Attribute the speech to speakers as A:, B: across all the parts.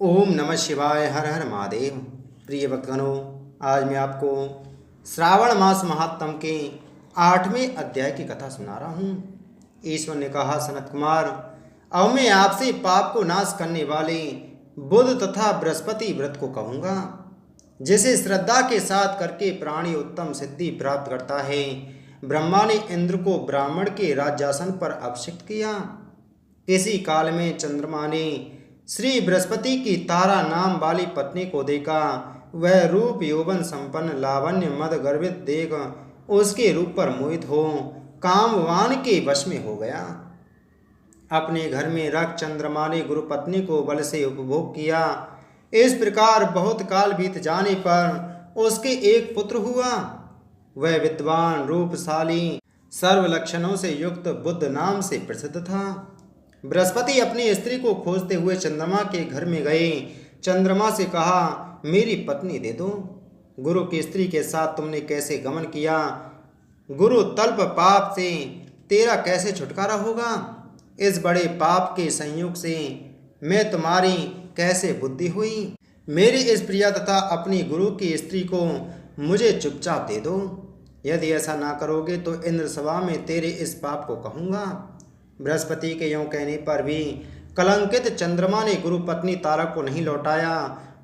A: ओम नमः शिवाय। हर हर महादेव। प्रिय भक्तगणों, आज मैं आपको श्रावण मास महात्म के 8वें अध्याय की कथा सुना रहा हूँ। ईश्वर ने कहा, सनत कुमार, अब मैं आपसे पाप को नाश करने वाले बुध तथा बृहस्पति व्रत को कहूँगा, जिसे श्रद्धा के साथ करके प्राणी उत्तम सिद्धि प्राप्त करता है। ब्रह्मा ने इंद्र को ब्राह्मण के राज्यासन पर अभिषिक्त किया। किसी काल में चंद्रमा ने श्री बृहस्पति की तारा नाम वाली पत्नी को देखा। वह रूप यौवन संपन्न लावण्य मद गर्भित देख उसके रूप पर मोहित हो कामवान के वश में हो गया। अपने घर में रख चंद्रमा ने गुरु पत्नी को बल से उपभोग किया। इस प्रकार बहुत काल बीत जाने पर उसके एक पुत्र हुआ। वह विद्वान, रूपशाली, सर्व लक्षणों से युक्त बुद्ध नाम से प्रसिद्ध था। बृहस्पति अपनी स्त्री को खोजते हुए चंद्रमा के घर में गए। चंद्रमा से कहा, मेरी पत्नी दे दो। गुरु की स्त्री के साथ तुमने कैसे गमन किया? गुरु तल्प पाप से तेरा कैसे छुटकारा होगा? इस बड़े पाप के संयोग से मैं तुम्हारी कैसे बुद्धि हुई? मेरी इस प्रिया तथा अपनी गुरु की स्त्री को मुझे चुपचाप दे दो। यदि ऐसा ना करोगे तो इंद्र सभा में तेरे इस पाप को कहूँगा। बृहस्पति के यों कहने पर भी कलंकित चंद्रमा ने गुरु पत्नी तारा को नहीं लौटाया।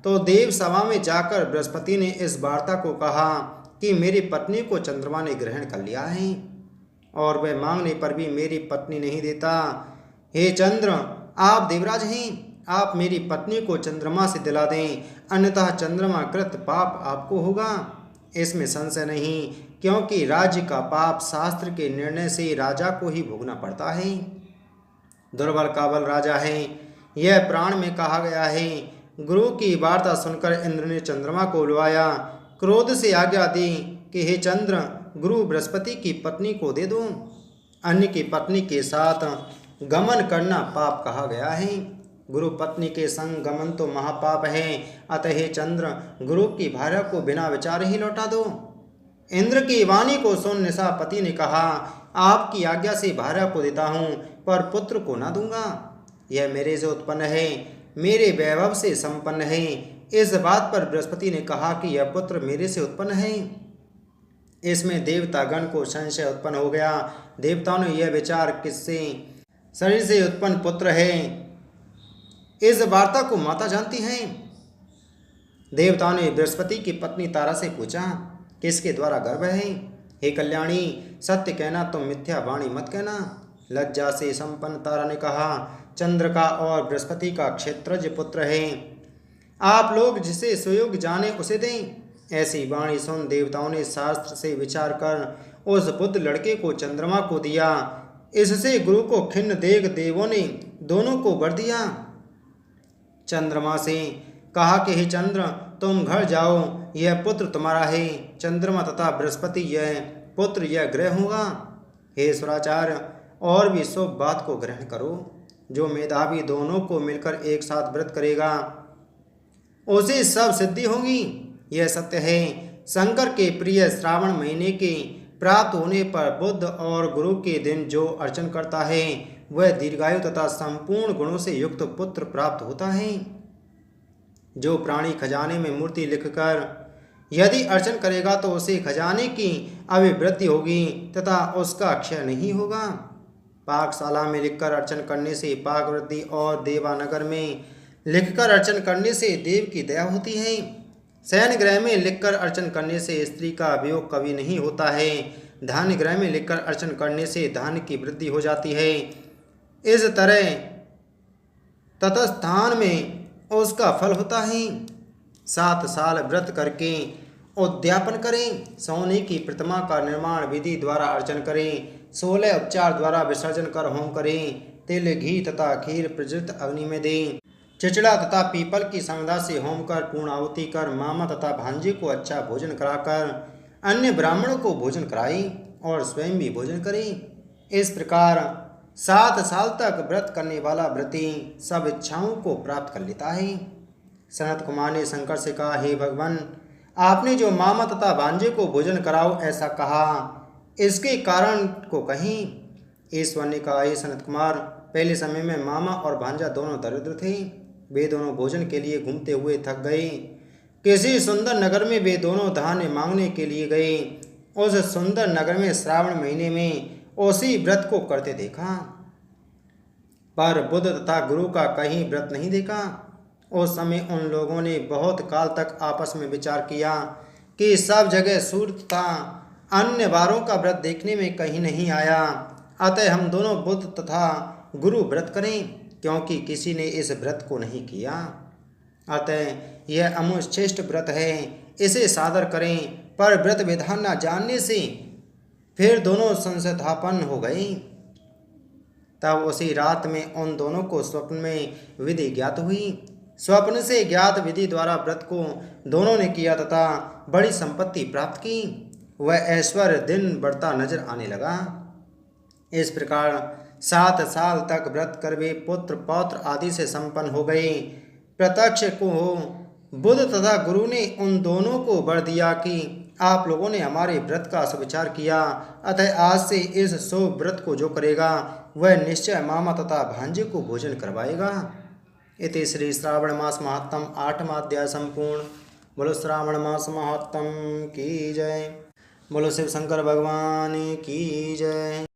A: तो देव सभा में जाकर बृहस्पति ने इस वार्ता को कहा कि मेरी पत्नी को चंद्रमा ने ग्रहण कर लिया है और वह मांगने पर भी मेरी पत्नी नहीं देता। हे चंद्र, आप देवराज हैं, आप मेरी पत्नी को चंद्रमा से दिला दें, अन्यथा चंद्रमा कृत पाप आपको होगा। इसमें संशय नहीं, क्योंकि राज्य का पाप शास्त्र के निर्णय से राजा को ही भोगना पड़ता है। दुर्बल काबल राजा है, यह प्राण में कहा गया है। गुरु की वार्ता सुनकर इंद्र ने चंद्रमा को बुलवाया। क्रोध से आज्ञा दी कि हे चंद्र, गुरु बृहस्पति की पत्नी को दे दो। अन्य की पत्नी के साथ गमन करना पाप कहा गया है। गुरु पत्नी के संग गमन तो महापाप है। अतः हे चंद्र, गुरु की भार्या को बिना विचार ही लौटा दो। इंद्र की वाणी को सुन निशापति ने कहा, आपकी आज्ञा से भार्या को देता हूँ, पर पुत्र को ना दूंगा। यह मेरे से उत्पन्न है, मेरे वैभव से संपन्न है। इस बात पर बृहस्पति ने कहा कि यह पुत्र मेरे से उत्पन्न है। इसमें देवतागण को संशय उत्पन्न हो गया। देवताओं ने यह विचार, किससे शरीर से उत्पन्न पुत्र है? इस वार्ता को माता जानती हैं। देवताओं ने बृहस्पति की पत्नी तारा से पूछा, किसके द्वारा गर्भ है? हे कल्याणी, सत्य कहना, तुम मिथ्या वाणी मत कहना। लज्जा से संपन्न तारा ने कहा, चंद्र का और बृहस्पति का क्षेत्रज पुत्र है। आप लोग जिसे सुयोग जाने उसे दें। ऐसी वाणी सुन देवताओं ने शास्त्र से विचार कर उस बुद्ध लड़के को चंद्रमा को दिया। इससे गुरु को खिन्न देख देवों ने दोनों को वर दिया। चंद्रमा से कहा कि हे चंद्र, तुम घर जाओ, यह पुत्र तुम्हारा है। चंद्रमा तथा बृहस्पति यह पुत्र यह ग्रह होगा। हे सुराचार्य, और भी शुभ बात को ग्रहण करो। जो मेधावी दोनों को मिलकर एक साथ व्रत करेगा उसे सब सिद्धि होगी। यह सत्य है। शंकर के प्रिय श्रावण महीने के प्राप्त होने पर बुद्ध और गुरु के दिन जो अर्चन करता है वह दीर्घायु तथा संपूर्ण गुणों से युक्त पुत्र प्राप्त होता है। जो प्राणी खजाने में मूर्ति लिखकर यदि अर्चन करेगा तो उसे खजाने की अभिवृद्धि होगी तथा उसका क्षय नहीं होगा। पाकशाला में लिखकर अर्चन करने से पाक वृद्धि और देवानगर में लिखकर अर्चन करने से देव की दया होती है। शयन ग्रह में लिखकर अर्चन करने से स्त्री का वियोग कभी नहीं होता है। धान्य ग्रह में लिखकर अर्चन करने से धान्य की वृद्धि हो जाती है। इस तरह तत्स्थान में उसका फल होता है। 7 साल व्रत करके उद्यापन करें। सोने की प्रतिमा का निर्माण विधि द्वारा अर्चन करें। 16 उपचार द्वारा विसर्जन कर होम करें। तिल, घी तथा खीर प्रज्वलित अग्नि में दें। चिचड़ा तथा पीपल की संविदा से होम कर पूर्णाहुति कर मामा तथा भांजे को अच्छा भोजन कराकर अन्य ब्राह्मणों को भोजन कराएं और स्वयं भी भोजन करें। इस प्रकार 7 साल तक व्रत करने वाला व्रती सब इच्छाओं को प्राप्त कर लेता है। सनत कुमार ने शंकर से कहा, हे भगवान, आपने जो मामा तथा भांजे को भोजन कराओ ऐसा कहा, इसके कारण को कहीं। ईश्वर ने कहा, हे सनत कुमार, पहले समय में मामा और भांजा दोनों दरिद्र थे। वे दोनों भोजन के लिए घूमते हुए थक गए। किसी सुंदर नगर में वे दोनों धान्य मांगने के लिए गए। उस सुंदर नगर में श्रावण महीने में उसी व्रत को करते देखा, पर बुद्ध तथा गुरु का कहीं व्रत नहीं देखा। उस समय उन लोगों ने बहुत काल तक आपस में विचार किया कि सब जगह सूर्य तथा अन्य वारों का व्रत देखने में कहीं नहीं आया, अतः हम दोनों बुद्ध तथा गुरु व्रत करें, क्योंकि किसी ने इस व्रत को नहीं किया। अतः यह अमुश्रेष्ठ व्रत है, इसे सादर करें। पर व्रत विधान न जानने से फिर दोनों संशयापन्न हो गए। तब उसी रात में उन दोनों को स्वप्न में विधि ज्ञात हुई। स्वप्न से ज्ञात विधि द्वारा व्रत को दोनों ने किया तथा बड़ी संपत्ति प्राप्त की। वह ऐश्वर्य दिन बढ़ता नजर आने लगा। इस प्रकार 7 साल तक व्रत कर वे पुत्र पौत्र आदि से संपन्न हो गए। प्रत्यक्ष को बुद्ध तथा गुरु ने उन दोनों को वर दिया कि आप लोगों ने हमारे व्रत का सुविचार किया, अतः आज से इस शुभ व्रत को जो करेगा वह निश्चय मामा तथा भांजे को भोजन करवाएगा। इति श्री श्रावण मास महात्म 8वां अध्याय संपूर्ण। बोलो श्रावण मास महात्म की जय। बोलो शिव शंकर भगवान की जय।